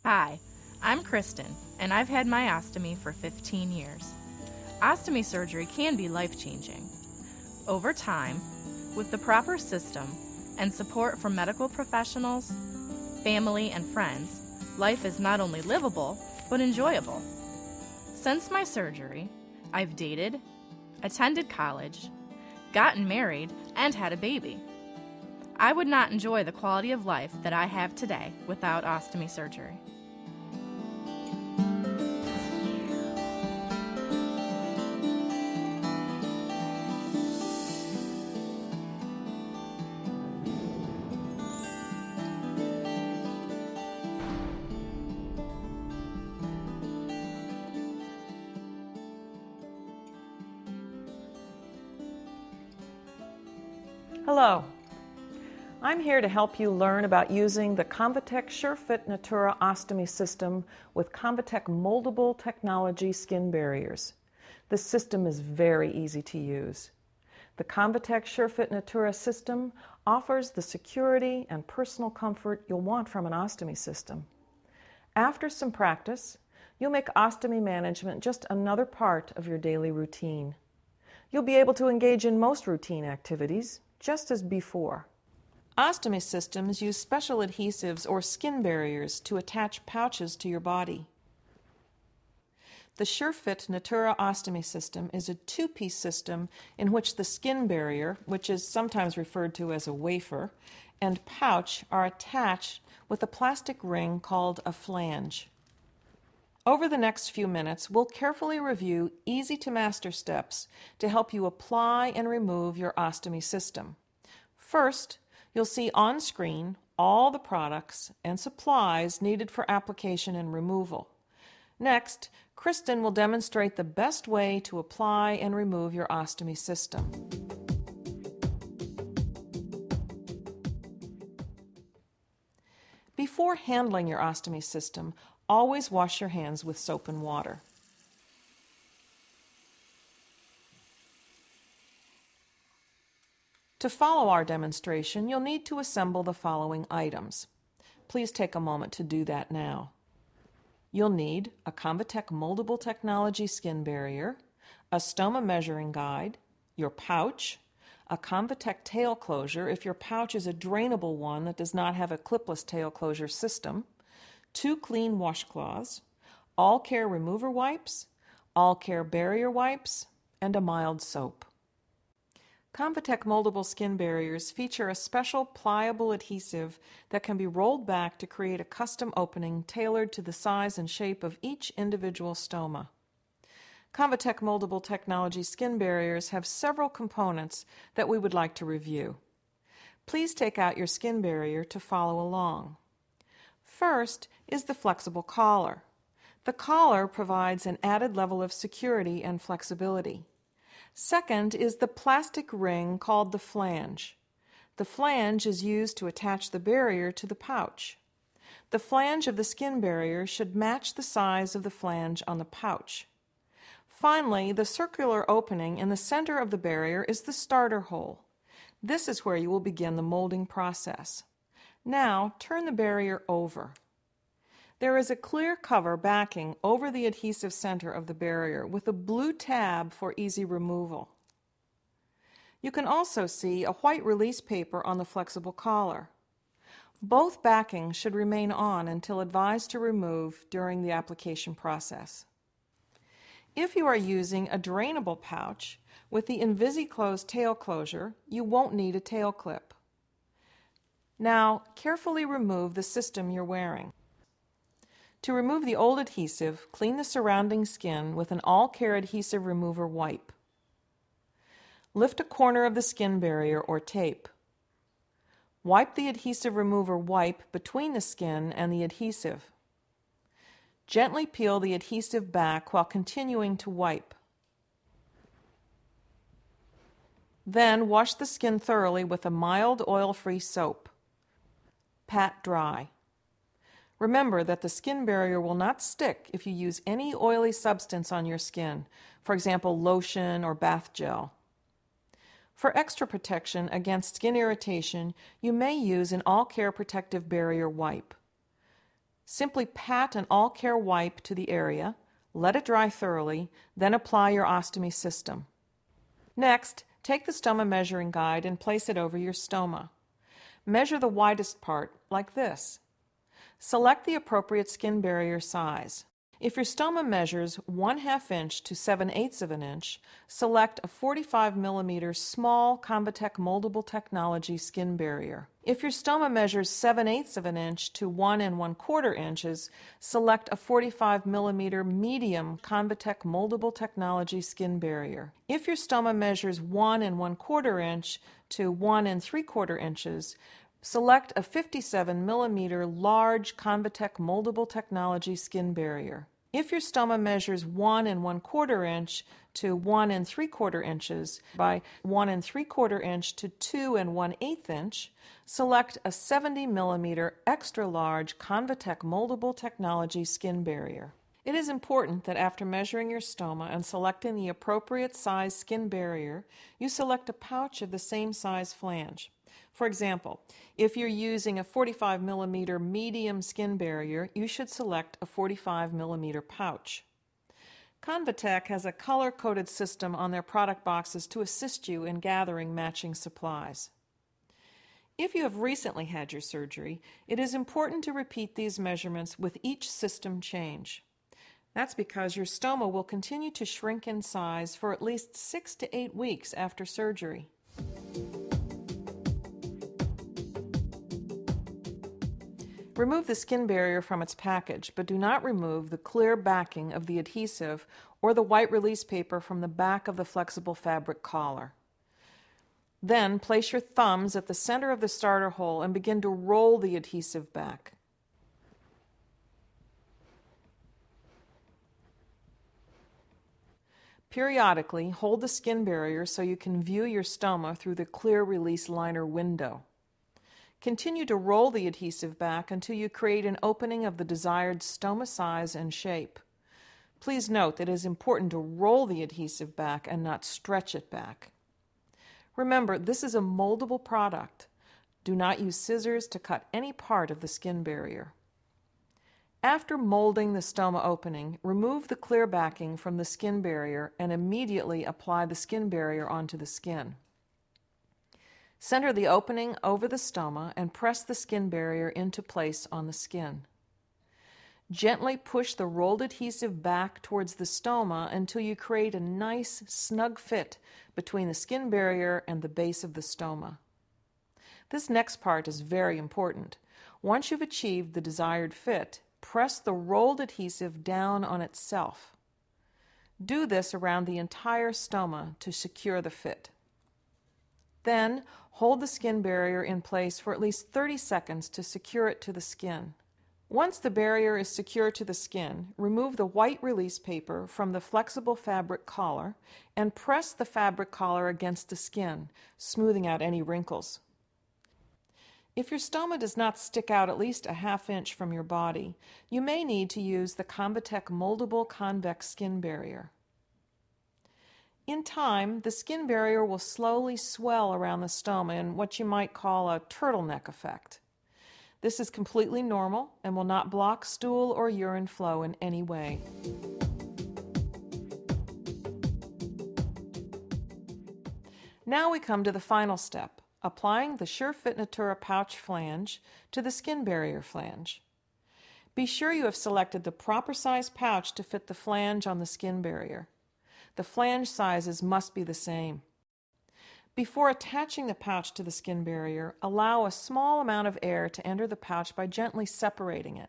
Hi, I'm Kristen, and I've had my ostomy for 15 years. Ostomy surgery can be life-changing. Over time, with the proper system and support from medical professionals, family, and friends, life is not only livable, but enjoyable. Since my surgery, I've dated, attended college, gotten married, and had a baby. I would not enjoy the quality of life that I have today without ostomy surgery. Hello, I'm here to help you learn about using the ConvaTec SureFit Natura Ostomy System with ConvaTec Moldable Technology Skin Barriers. This system is very easy to use. The ConvaTec SureFit Natura system offers the security and personal comfort you'll want from an ostomy system. After some practice, you'll make ostomy management just another part of your daily routine. You'll be able to engage in most routine activities, just as before. Ostomy systems use special adhesives or skin barriers to attach pouches to your body. The SureFit Natura Ostomy System is a two-piece system in which the skin barrier, which is sometimes referred to as a wafer, and pouch are attached with a plastic ring called a flange. Over the next few minutes, we'll carefully review easy-to-master steps to help you apply and remove your ostomy system. First, you'll see on screen all the products and supplies needed for application and removal. Next, Kristen will demonstrate the best way to apply and remove your ostomy system. Before handling your ostomy system, always wash your hands with soap and water. To follow our demonstration, you'll need to assemble the following items. Please take a moment to do that now. You'll need a ConvaTec Moldable Technology Skin Barrier, a stoma measuring guide, your pouch, a ConvaTec tail closure if your pouch is a drainable one that does not have a clipless tail closure system, 2 clean washcloths, all care remover wipes, all care barrier wipes, and a mild soap. ConvaTec moldable skin barriers feature a special pliable adhesive that can be rolled back to create a custom opening tailored to the size and shape of each individual stoma. ConvaTec moldable technology skin barriers have several components that we would like to review. Please take out your skin barrier to follow along. First is the flexible collar. The collar provides an added level of security and flexibility. Second is the plastic ring called the flange. The flange is used to attach the barrier to the pouch. The flange of the skin barrier should match the size of the flange on the pouch. Finally, the circular opening in the center of the barrier is the starter hole. This is where you will begin the molding process. Now, turn the barrier over. There is a clear cover backing over the adhesive center of the barrier with a blue tab for easy removal. You can also see a white release paper on the flexible collar. Both backings should remain on until advised to remove during the application process. If you are using a drainable pouch with the InvisiClose tail closure, you won't need a tail clip. Now, carefully remove the system you're wearing. To remove the old adhesive, clean the surrounding skin with an all-care adhesive remover wipe. Lift a corner of the skin barrier or tape. Wipe the adhesive remover wipe between the skin and the adhesive. Gently peel the adhesive back while continuing to wipe. Then wash the skin thoroughly with a mild oil-free soap. Pat dry. Remember that the skin barrier will not stick if you use any oily substance on your skin, for example lotion or bath gel. For extra protection against skin irritation, you may use an all-care protective barrier wipe. Simply pat an all-care wipe to the area, let it dry thoroughly, then apply your ostomy system. Next, take the stoma measuring guide and place it over your stoma. Measure the widest part, like this. Select the appropriate skin barrier size. If your stoma measures 1/2 inch to 7/8 of an inch, select a 45 mm small ConvaTec Moldable Technology skin barrier. If your stoma measures 7/8 of an inch to 1 1/4 inches, select a 45 mm medium ConvaTec Moldable Technology skin barrier. If your stoma measures 1 1/4 inch to 1 3/4 inches, select a 57 mm large ConvaTec Moldable Technology skin barrier. If your stoma measures 1 1/4 inch to 1 3/4 inches by 1 3/4 inch to 2 1/8 inch, select a 70 mm extra large ConvaTec Moldable Technology skin barrier. It is important that after measuring your stoma and selecting the appropriate size skin barrier, you select a pouch of the same size flange. For example, if you're using a 45 mm medium skin barrier, you should select a 45 mm pouch. ConvaTec has a color-coded system on their product boxes to assist you in gathering matching supplies. If you have recently had your surgery, it is important to repeat these measurements with each system change. That's because your stoma will continue to shrink in size for at least 6 to 8 weeks after surgery. Remove the skin barrier from its package, but do not remove the clear backing of the adhesive or the white release paper from the back of the flexible fabric collar. Then place your thumbs at the center of the starter hole and begin to roll the adhesive back. Periodically, hold the skin barrier so you can view your stoma through the clear release liner window. Continue to roll the adhesive back until you create an opening of the desired stoma size and shape. Please note that it is important to roll the adhesive back and not stretch it back. Remember, this is a moldable product. Do not use scissors to cut any part of the skin barrier. After molding the stoma opening, remove the clear backing from the skin barrier and immediately apply the skin barrier onto the skin. Center the opening over the stoma and press the skin barrier into place on the skin. Gently push the rolled adhesive back towards the stoma until you create a nice, snug fit between the skin barrier and the base of the stoma. This next part is very important. Once you've achieved the desired fit, press the rolled adhesive down on itself. Do this around the entire stoma to secure the fit. Then, hold the skin barrier in place for at least 30 seconds to secure it to the skin. Once the barrier is secure to the skin, remove the white release paper from the flexible fabric collar and press the fabric collar against the skin, smoothing out any wrinkles. If your stoma does not stick out at least a 1/2 inch from your body, you may need to use the ConvaTec Moldable Convex Skin Barrier. In time, the skin barrier will slowly swell around the stoma in what you might call a turtleneck effect. This is completely normal and will not block stool or urine flow in any way. Now we come to the final step, applying the SureFit Natura pouch flange to the skin barrier flange. Be sure you have selected the proper size pouch to fit the flange on the skin barrier. The flange sizes must be the same. Before attaching the pouch to the skin barrier, allow a small amount of air to enter the pouch by gently separating it.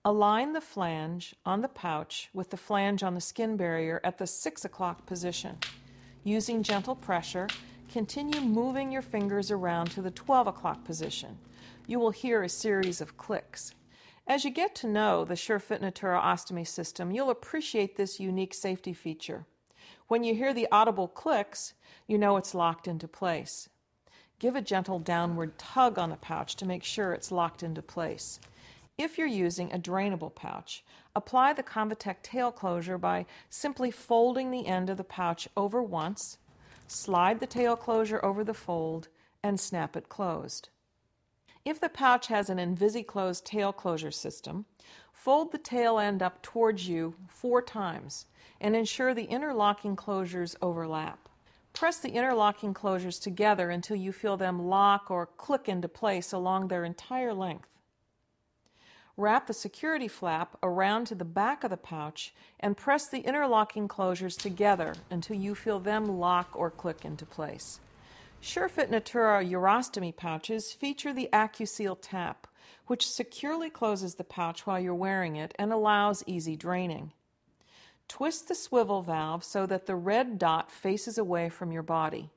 Align the flange on the pouch with the flange on the skin barrier at the 6 o'clock position. Using gentle pressure, continue moving your fingers around to the 12 o'clock position. You will hear a series of clicks. As you get to know the SureFit Natura ostomy system, you'll appreciate this unique safety feature. When you hear the audible clicks, you know it's locked into place. Give a gentle downward tug on the pouch to make sure it's locked into place. If you're using a drainable pouch, apply the ConvaTec tail closure by simply folding the end of the pouch over once, slide the tail closure over the fold, and snap it closed. If the pouch has an InvisiClose tail closure system, fold the tail end up towards you 4 times and ensure the interlocking closures overlap. Press the interlocking closures together until you feel them lock or click into place along their entire length. Wrap the security flap around to the back of the pouch and press the interlocking closures together until you feel them lock or click into place. SureFit Natura urostomy pouches feature the AccuSeal tap, which securely closes the pouch while you're wearing it and allows easy draining. Twist the swivel valve so that the red dot faces away from your body.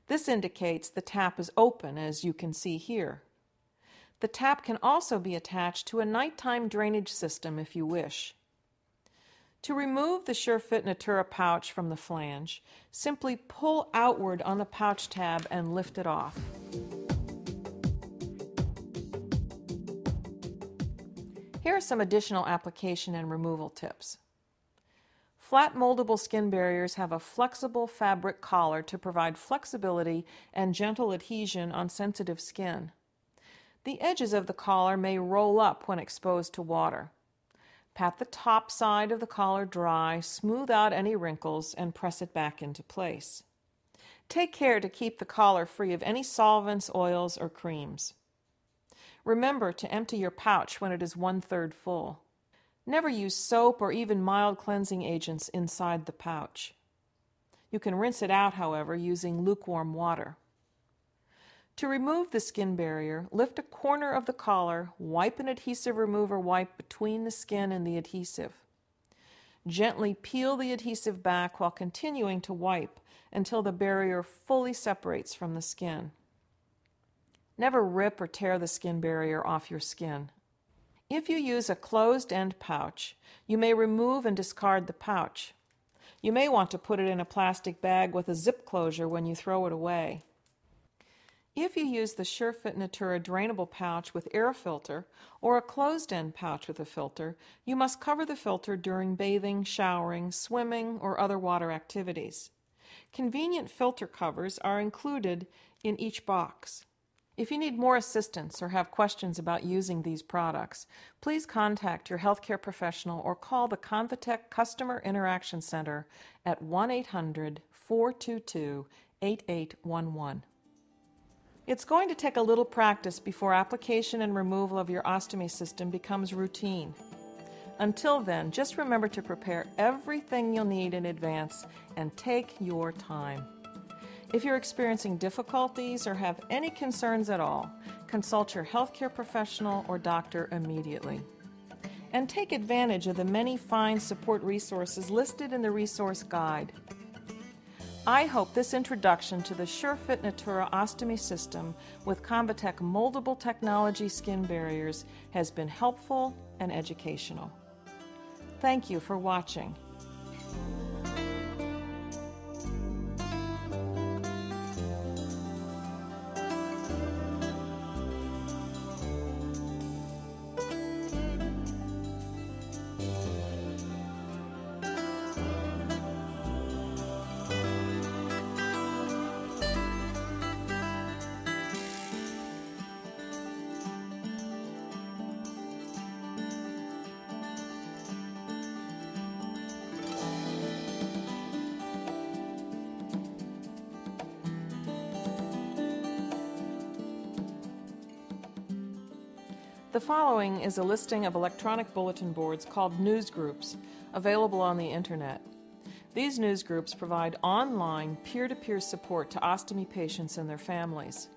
This indicates the tap is open, as you can see here. The tap can also be attached to a nighttime drainage system if you wish. To remove the SureFit Natura pouch from the flange, simply pull outward on the pouch tab and lift it off. Here are some additional application and removal tips. Flat moldable skin barriers have a flexible fabric collar to provide flexibility and gentle adhesion on sensitive skin. The edges of the collar may roll up when exposed to water. Pat the top side of the collar dry, smooth out any wrinkles, and press it back into place. Take care to keep the collar free of any solvents, oils, or creams. Remember to empty your pouch when it is 1/3 full. Never use soap or even mild cleansing agents inside the pouch. You can rinse it out, however, using lukewarm water. To remove the skin barrier, lift a corner of the collar, wipe an adhesive remover wipe between the skin and the adhesive. Gently peel the adhesive back while continuing to wipe until the barrier fully separates from the skin. Never rip or tear the skin barrier off your skin. If you use a closed-end pouch, you may remove and discard the pouch. You may want to put it in a plastic bag with a zip closure when you throw it away. If you use the SureFit Natura drainable pouch with air filter or a closed-end pouch with a filter, you must cover the filter during bathing, showering, swimming, or other water activities. Convenient filter covers are included in each box. If you need more assistance or have questions about using these products, please contact your healthcare professional or call the ConvaTec Customer Interaction Center at 1-800-422-8811. It's going to take a little practice before application and removal of your ostomy system becomes routine. Until then, just remember to prepare everything you'll need in advance and take your time. If you're experiencing difficulties or have any concerns at all, consult your healthcare professional or doctor immediately. And take advantage of the many fine support resources listed in the resource guide. I hope this introduction to the SureFit Natura Ostomy System with ConvaTec moldable technology skin barriers has been helpful and educational. Thank you for watching. The following is a listing of electronic bulletin boards called news groups, available on the Internet. These news groups provide online, peer-to-peer support to ostomy patients and their families.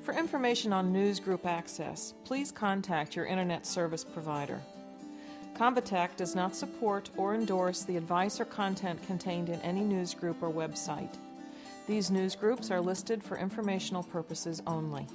For information on news group access, please contact your Internet service provider. ConvaTec does not support or endorse the advice or content contained in any news group or website. These news groups are listed for informational purposes only.